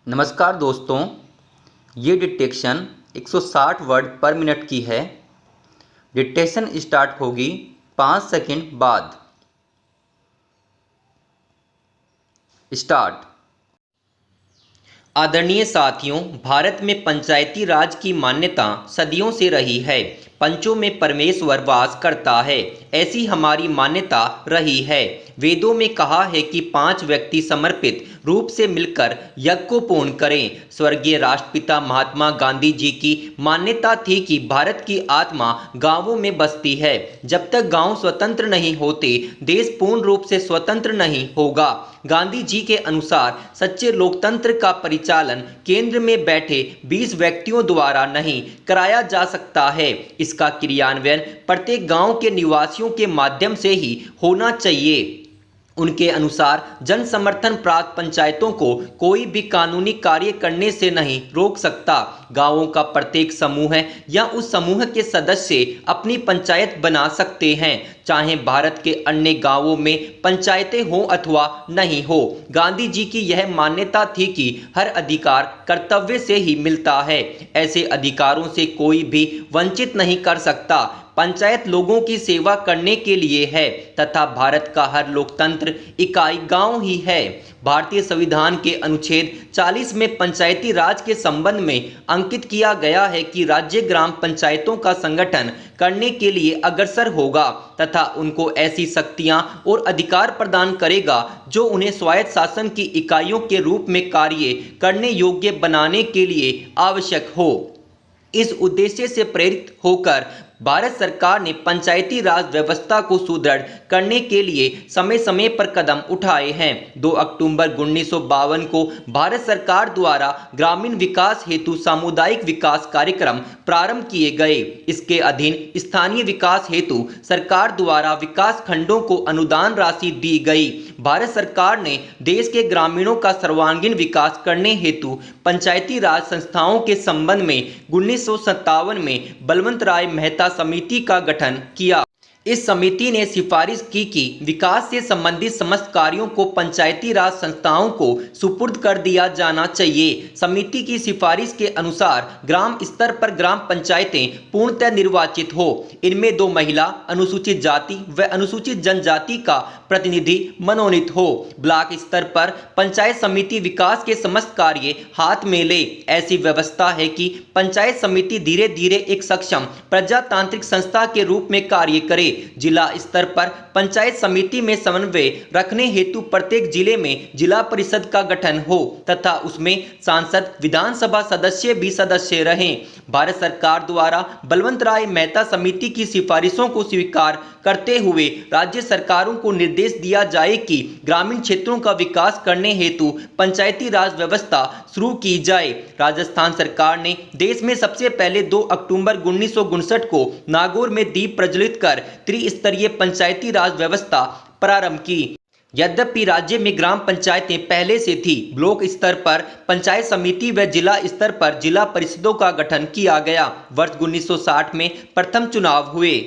नमस्कार दोस्तों, ये डिक्टेशन 160 वर्ड पर मिनट की है। डिक्टेशन स्टार्ट होगी 5 सेकंड बाद। स्टार्ट। आदरणीय साथियों, भारत में पंचायती राज की मान्यता सदियों से रही है। पंचों में परमेश्वर वास करता है, ऐसी हमारी मान्यता रही है। वेदों में कहा है कि 5 व्यक्ति समर्पित रूप से मिलकर यज्ञ को पूर्ण करें। स्वर्गीय राष्ट्रपिता महात्मा गांधी जी की मान्यता थी कि भारत की आत्मा गांवों में बसती है। जब तक गांव स्वतंत्र नहीं होते, देश पूर्ण रूप से स्वतंत्र नहीं होगा। गांधी जी के अनुसार सच्चे लोकतंत्र का परिचालन केंद्र में बैठे 20 व्यक्तियों द्वारा नहीं कराया जा सकता है। इसका क्रियान्वयन प्रत्येक गांव के निवासियों के माध्यम से ही होना चाहिए। उनके अनुसार जन समर्थन प्राप्त पंचायतों को कोई भी कानूनी कार्य करने से नहीं रोक सकता। गांवों का प्रत्येक समूह या उस समूह के सदस्य अपनी पंचायत बना सकते हैं, चाहे भारत के अन्य गांवों में पंचायतें हो अथवा नहीं हो। गांधी जी की यह मान्यता थी कि हर अधिकार कर्तव्य से ही मिलता है। ऐसे अधिकारों से कोई भी वंचित नहीं कर सकता। पंचायत लोगों की सेवा करने के लिए है तथा भारत का हर लोकतंत्र इकाई गांव ही है। भारतीय संविधान के अनुच्छेद 40 में पंचायती राज के संबंध में अंकित किया गया है कि राज्य ग्राम पंचायतों का संगठन करने के लिए अग्रसर होगा तथा उनको ऐसी शक्तियां और अधिकार प्रदान करेगा जो उन्हें स्वायत्त शासन की इकाइयों के रूप में कार्य करने योग्य बनाने के लिए आवश्यक हो। इस उद्देश्य से प्रेरित होकर भारत सरकार ने पंचायती राज व्यवस्था को सुदृढ़ करने के लिए समय समय पर कदम उठाए हैं। 2 अक्टूबर 1952 को भारत सरकार द्वारा ग्रामीण विकास हेतु सामुदायिक विकास कार्यक्रम प्रारंभ किए गए। इसके अधीन स्थानीय विकास हेतु सरकार द्वारा विकास खंडों को अनुदान राशि दी गई। भारत सरकार ने देश के ग्रामीणों का सर्वांगीण विकास करने हेतु पंचायती राज संस्थाओं के संबंध में 1957 में बलवंत राय मेहता समिति का गठन किया। इस समिति ने सिफारिश की कि विकास से संबंधित समस्त कार्यों को पंचायती राज संस्थाओं को सुपुर्द कर दिया जाना चाहिए। समिति की सिफारिश के अनुसार ग्राम स्तर पर ग्राम पंचायतें पूर्णतः निर्वाचित हो। इनमें 2 महिला, अनुसूचित जाति व अनुसूचित जनजाति का प्रतिनिधि मनोनीत हो। ब्लॉक स्तर पर पंचायत समिति विकास के समस्त कार्य हाथ में ले। ऐसी व्यवस्था है कि पंचायत समिति धीरे धीरे एक सक्षम प्रजातांत्रिक संस्था के रूप में कार्य करे। जिला स्तर पर पंचायत समिति में समन्वय रखने हेतु प्रत्येक जिले में जिला परिषद का गठन हो तथा उसमें सांसद, विधानसभा सदस्य भी सदस्य रहें। भारत सरकार द्वारा बलवंत राय मेहता समिति की सिफारिशों को स्वीकार करते हुए राज्य सरकारों को निर्देश दिया जाए कि ग्रामीण क्षेत्रों का विकास करने हेतु पंचायती राज व्यवस्था शुरू की जाए। राजस्थान सरकार ने देश में सबसे पहले 2 अक्टूबर 1959 को नागौर में दीप प्रज्वलित कर त्रिस्तरीय पंचायती राज व्यवस्था प्रारंभ की। यद्यपि राज्य में ग्राम पंचायतें पहले से थी, ब्लॉक स्तर पर पंचायत समिति व जिला स्तर पर जिला परिषदों का गठन किया गया। वर्ष 1960 में प्रथम चुनाव हुए।